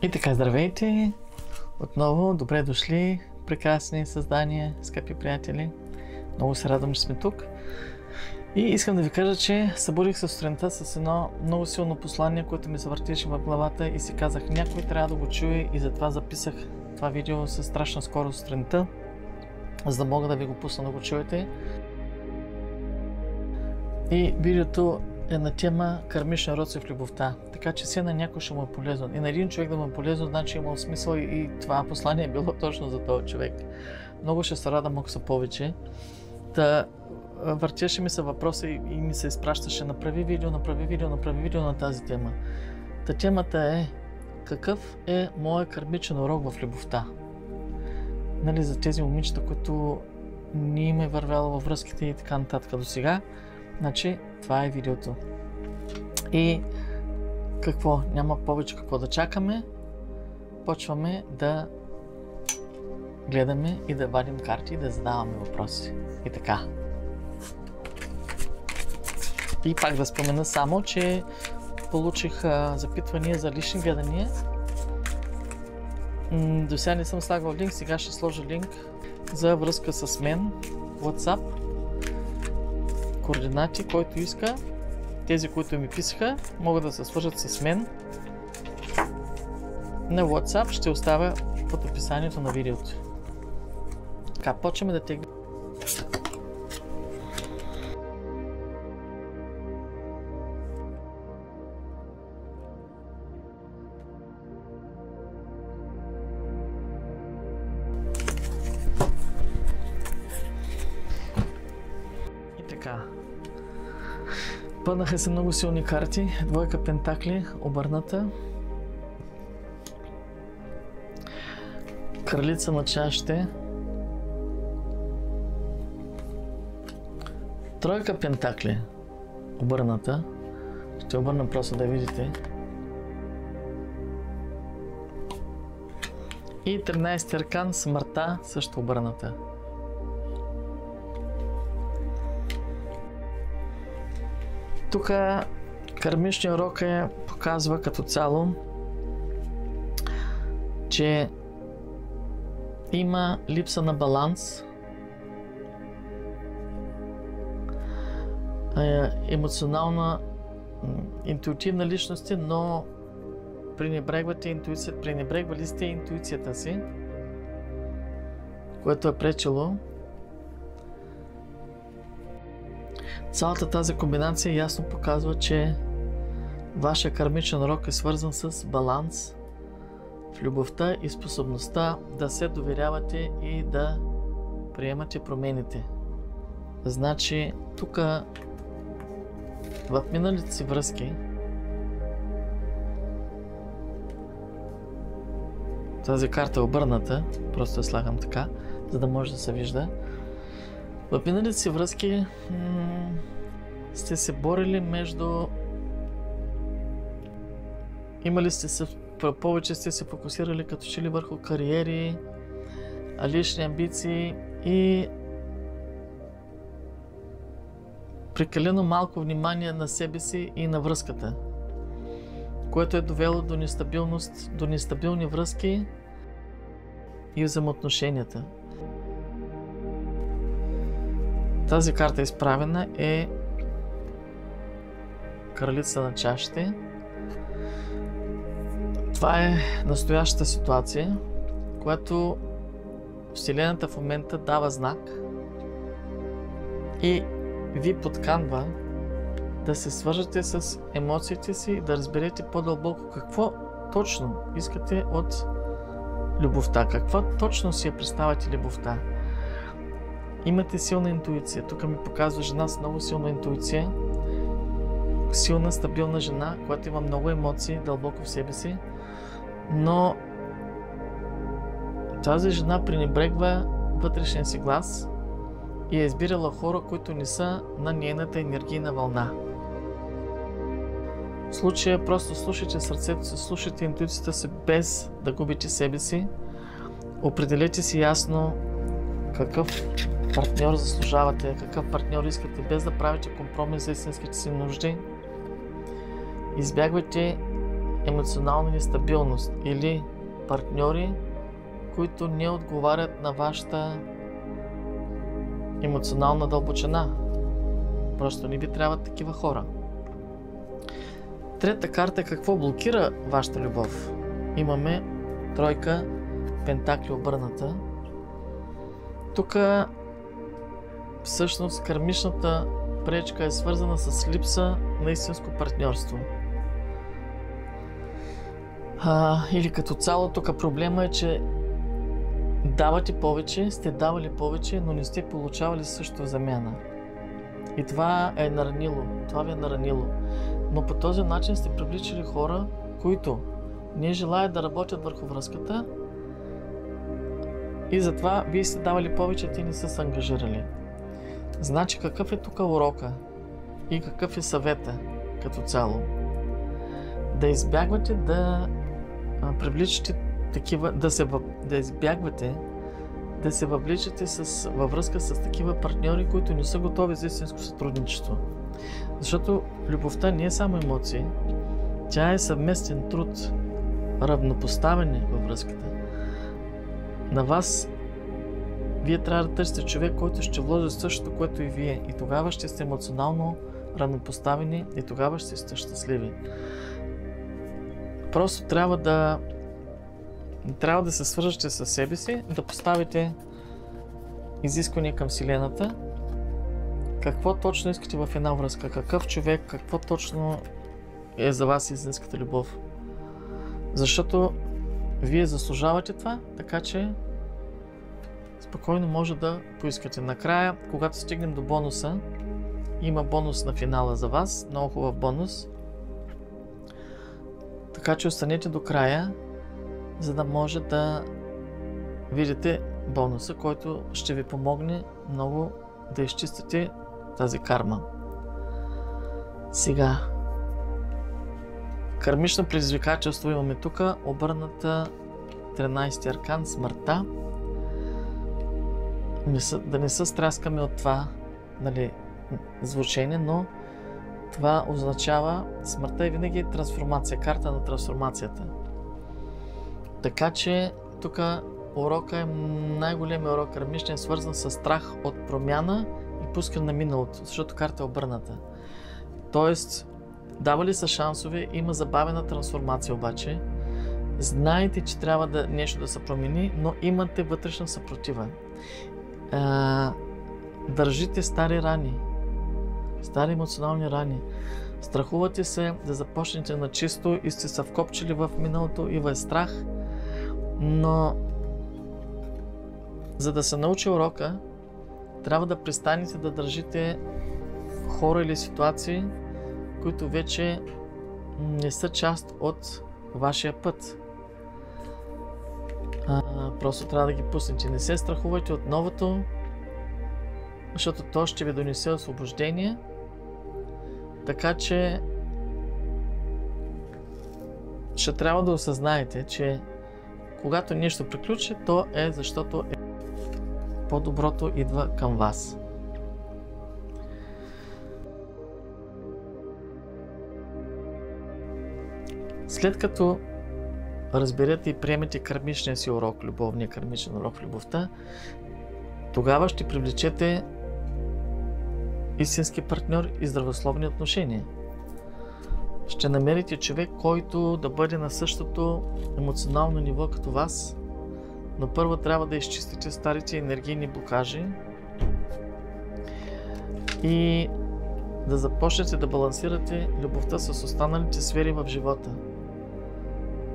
И така, здравейте! Отново, добре дошли, прекрасни създания, скъпи приятели. Много се радвам, че сме тук. И искам да ви кажа, че събудих се сутринта с едно много силно послание, което ми се въртеше в главата и си казах, някой трябва да го чуе, и затова записах това видео със страшна скорост сутринта, за да мога да ви го пусна да го чуете. И видеото е на тема кармични уроци в любовта. Така че все на някой ще му е полезно. И на един човек да му е полезно, значи има смисъл и това послание е било точно за този човек. Много ще се радвам, ако са повече. Въртеше ми се въпроса и ми се изпращаше направи видео на тази тема. Темата е какъв е моят кармичен урок в любовта. Нали, за тези момичета, които не им е вървяло във връзките и така нататък до сега. Значи, това е видеото. И какво? Няма повече какво да чакаме. Почваме да гледаме и да вадим карти и да задаваме въпроси. И така. И пак да спомена само, че получих запитвания за лични гледания. До сега не съм слагал линк, сега ще сложа линк за връзка с мен, WhatsApp, координати, който иска. Тези, които ми писаха, могат да се свържат с мен на WhatsApp. Ще оставя под описанието на видеото. Така, почваме да теглим. И така. Паднаха се много силни карти. Двойка пентакли, обърната. Кралица на чашите. Тройка пентакли, обърната. Ще обърна просто да видите. И 13 аркан, смъртта, също обърната. Тук кармичният урок показва като цяло, че има липса на баланс, емоционална, интуитивна личност, но пренебрегвали сте интуицията си, което е пречило. Цялата тази комбинация ясно показва, че вашия кармичен урок е свързан с баланс в любовта и способността да се доверявате и да приемате промените. Значи, тук в миналите си връзки тази карта е обърната, просто я слагам така, за да може да се вижда. В миналите си връзки сте се борили между... повече сте се фокусирали като че ли върху кариери, лични амбиции и прекалено малко внимание на себе си и на връзката, което е довело до нестабилност, до нестабилни връзки и взаимоотношенията. Тази карта изправена е кралица на чашите. Това е настоящата ситуация, която Вселената в момента дава знак и ви подканва да се свържете с емоциите си и да разберете по-дълбоко какво точно искате от любовта, какво точно си я представяте любовта. Имате силна интуиция. Тук ми показва жена с много силна интуиция, силна, стабилна жена, която има много емоции дълбоко в себе си, но тази жена пренебрегва вътрешния си глас и е избирала хора, които не са на нейната енергийна вълна. В случая просто слушайте сърцето си, слушайте интуицията си, без да губите себе си. Определете си ясно какъв партньор заслужавате, какъв партньор искате, без да правите компромис за истинските си нужди. Избягвайте емоционална нестабилност или партньори, които не отговарят на вашата емоционална дълбочина. Просто не ви трябват такива хора. Трета карта, какво блокира вашата любов? Имаме тройка пентакли обърната. Тук всъщност кармичната пречка е свързана с липса на истинско партньорство. Или като цяло тук проблема е, че давате повече, сте давали повече, но не сте получавали също в замяна. И това е наранило. Това ви е наранило. Но по този начин сте привличали хора, които не желаят да работят върху връзката и затова вие сте давали повече, те не са се ангажирали. Значи какъв е тук урока и какъв е съвета като цяло? Да избягвате да привличате такива, да избягвате да се въвличате във връзка с такива партньори, които не са готови за истинско сътрудничество. Защото любовта не е само емоции, тя е съвместен труд, равнопоставяне във връзката. На вас вие трябва да търсите човек, който ще вложи същото, което и вие. И тогава ще сте емоционално равнопоставени и тогава ще сте щастливи. Просто трябва да се свържете със себе си, да поставите изисквания към Вселената. Какво точно искате в една връзка? Какъв човек? Какво точно е за вас истинската любов? Защото вие заслужавате това, така че спокойно може да поискате. Накрая, когато стигнем до бонуса, има бонус на финала за вас, много хубав бонус. Така че останете до края, за да може да видите бонуса, който ще ви помогне много да изчистите тази карма. Сега, кармично предизвикателство имаме тук, обърната 13 аркан, смъртта. Да не се стряскаме от това, звучение, но това означава, смъртта е винаги трансформация, карта на трансформацията. Така че тук урока е най-големият урок, кармичен, е свързан с страх от промяна и пускане на миналото, защото карта е обърната. Тоест, давали са шансове, има забавена трансформация обаче. Знаете, че трябва нещо да се промени, но имате вътрешна съпротива. Държите стари рани, стари емоционални рани. Страхувате се да започнете на чисто и сте се вкопчили в миналото и в страх. Но за да се научи урока, трябва да престанете да държите хора или ситуации, които вече не са част от вашия път. Просто трябва да ги пуснете. Не се страхувайте от новото, защото то ще ви донесе освобождение. Така че ще трябва да осъзнаете, че когато нещо приключи, то е защото по-доброто идва към вас. След като разберете и приемете кармичния си урок, любовния кармичен урок в любовта, тогава ще привлечете истински партньор и здравословни отношения. Ще намерите човек, който да бъде на същото емоционално ниво като вас, но първо трябва да изчистите старите енергийни блокажи и да започнете да балансирате любовта с останалите сфери в живота.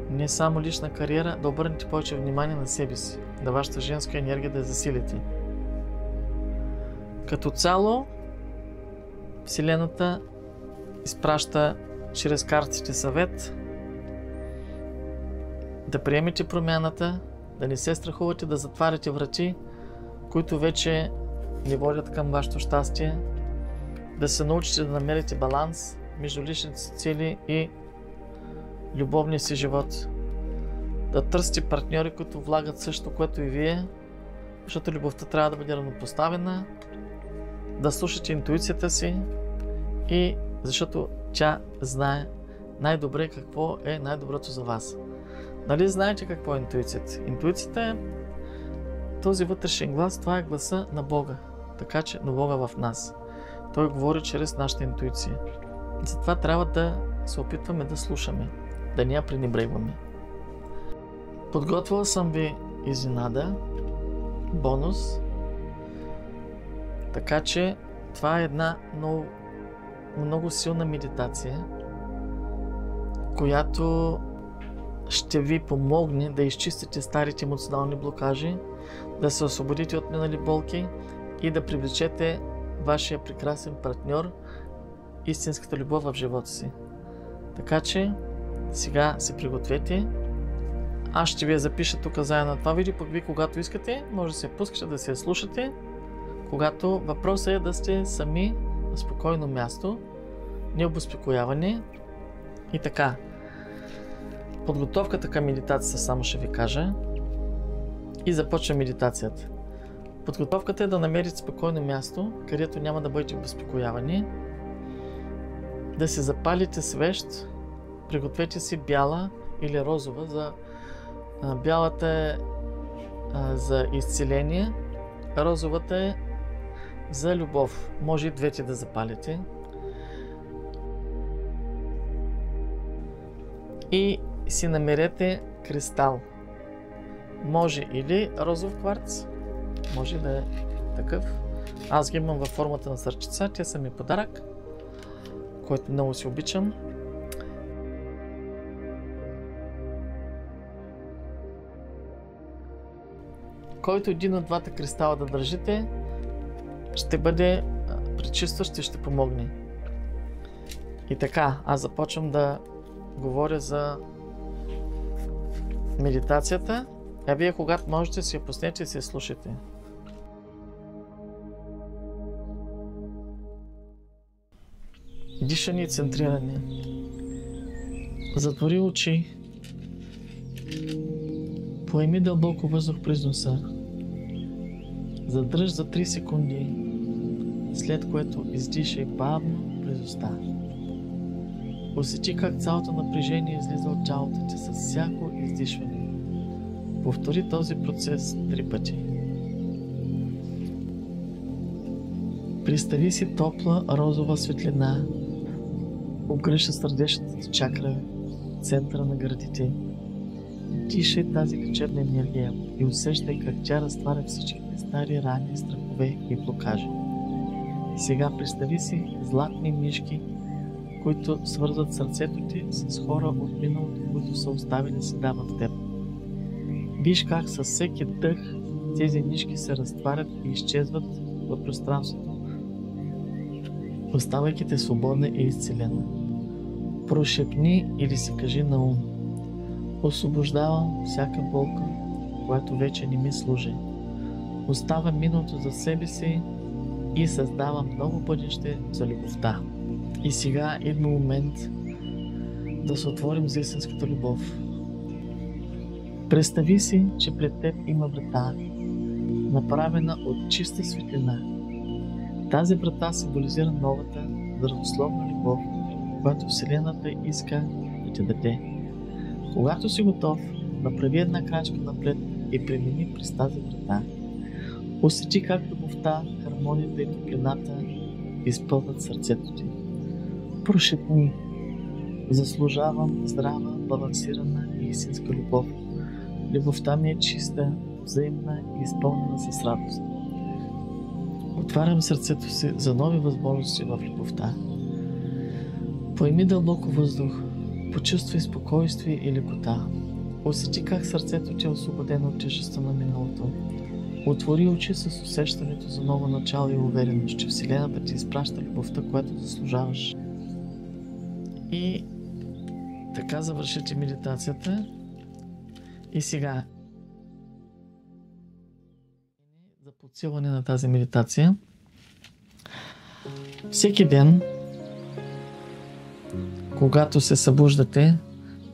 Не само лична кариера, да обърнете повече внимание на себе си, да вашата женска енергия да я засилите. Като цяло, Вселената изпраща чрез картите съвет да приемете промяната, да не се страхувате да затваряте врати, които вече не водят към вашето щастие, да се научите да намерите баланс между личните си цели и любовния си живот, да търсите партньори, които влагат също, което и вие, защото любовта трябва да бъде равнопоставена, да слушате интуицията си и защото тя знае най-добре какво е най-доброто за вас. Нали знаете какво е интуицията? Интуицията е този вътрешен глас, това е гласа на Бога. Така че на Бога в нас. Той говори чрез нашата интуиция. Затова трябва да се опитваме да слушаме, да не я пренебрегваме. Подготвила съм ви изненада, бонус, така че това е една много силна медитация, която ще ви помогне да изчистите старите емоционални блокажи, да се освободите от минали болки и да привлечете вашия прекрасен партньор, истинската любов в живота си. Така че сега се пригответе. Аз ще ви я запиша тук заедно на това видео, пък ви когато искате, може да се пускате, да се слушате, когато въпросът е да сте сами на спокойно място, необезпокоявани и така. Подготовката към медитацията само ще ви кажа и започва медитацията. Подготовката е да намерите спокойно място, където няма да бъдете обезпокоявани, да си запалите свещ, пригответе си бяла или розова. Бялата е за изцеление, розовата е за любов. Може и двете да запалите. И си намерете кристал. Може или розов кварц, може да е такъв. Аз ги имам във формата на сърчица, те са ми подарък, който много си обичам. Който един от двата кристала да държите, ще бъде пречистващ и ще помогне. И така, аз започвам да говоря за медитацията, а вие когато можете си я пуснете и си я слушате. Дишане и центриране. Затвори очи. Поеми дълбоко въздух през носа. Задръж за 3 секунди, след което издишай бавно през уста. Усети как цялото напрежение излиза от тялото ти с всяко издишване. Повтори този процес 3 пъти. Представи си топла розова светлина, обгръща сърдечната ти чакра, центъра на гърдите. Дишай тази вечерна енергия и усещай как тя разтваря всичките стари рани, страхове и блокажи. Сега представи си златни нишки, които свързват сърцето ти с хора от миналото, които са оставили следа в теб. Виж как със всеки дъх тези нишки се разтварят и изчезват в пространството, оставайки те свободна и изцелена. Прошепни или си кажи на ум: освобождавам всяка болка, която вече не ми служи. Оставам миналото за себе си и създавам ново бъдеще за любовта. И сега идва момент да се отворим за истинската любов. Представи си, че пред теб има врата, направена от чиста светлина. Тази врата символизира новата, здравословна любов, която Вселената иска да ти даде. Когато си готов, направи една крачка напред и премини през тази врата. Усети как любовта, хармонията и топлината изпълнят сърцето ти. Прошепни: заслужавам здрава, балансирана и истинска любов. Любовта ми е чиста, взаимна и изпълнена с радост. Отварям сърцето си за нови възможности в любовта. Поеми дълбоко въздух, почувствай спокойствие и лекота. Усети как сърцето ти е освободено от тежестта на миналото. Отвори очи с усещането за ново начало и увереност, че Вселената ти изпраща любовта, която заслужаваш. И така завършите медитацията. И сега за подсилване на тази медитация. Всеки ден, когато се събуждате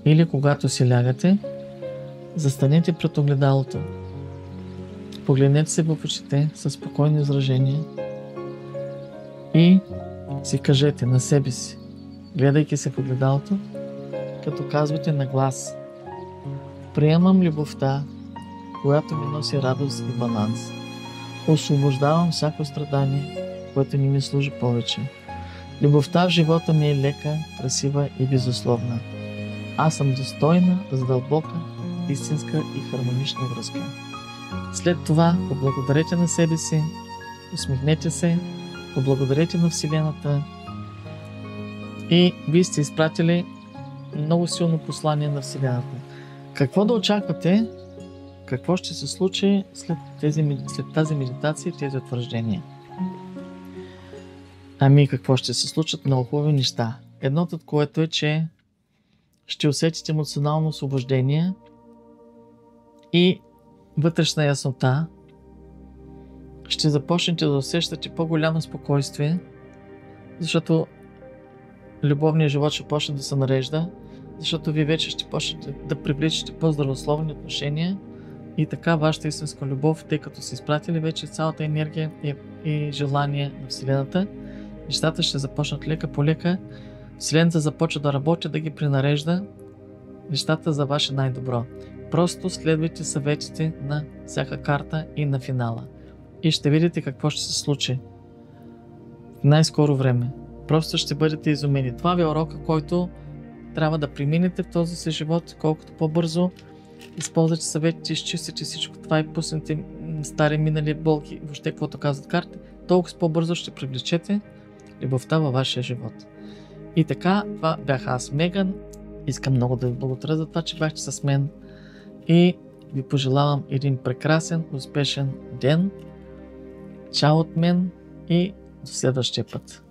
или когато си лягате, застанете пред огледалото. Погледнете се в очите със спокойно изражение и си кажете на себе си, гледайки се в огледалото: като казвате на глас: приемам любовта, която ми носи радост и баланс. Освобождавам всяко страдание, което не ми служи повече. Любовта в живота ми е лека, красива и безусловна. Аз съм достойна за дълбока, истинска и хармонична връзка. След това поблагодарете на себе си, усмихнете се, поблагодарете на Вселената и вие сте изпратили много силно послание на Вселената. Какво да очаквате? Какво ще се случи след тази медитация и тези утвърждения? Ами какво ще се случат? Много хубави неща. Едното от което е, че ще усетите емоционално освобождение и вътрешна яснота. Ще започнете да усещате по-голямо спокойствие, защото любовният живот ще почне да се нарежда, защото вие вече ще почнете да привличате по-здравословни отношения и така вашата истинска любов, тъй като са изпратили вече цялата енергия и желание на Вселената, нещата ще започнат лека по лека, Вселената започва да работи, да ги принарежда нещата за ваше най-добро. Просто следвайте съветите на всяка карта и на финала. И ще видите какво ще се случи в най-скоро време. Просто ще бъдете изумени. Това ви е урока, който трябва да преминете в този си живот, колкото по-бързо използвате съветите, изчистите всичко това и пуснете стари минали болки, въобще каквото казват карти, толкова по-бързо ще привлечете любовта във вашия живот. И така, това бях аз, Меган. Искам много да ви благодаря за това, че бяхте с мен и ви пожелавам един прекрасен, успешен ден. Чао от мен и до следващия път.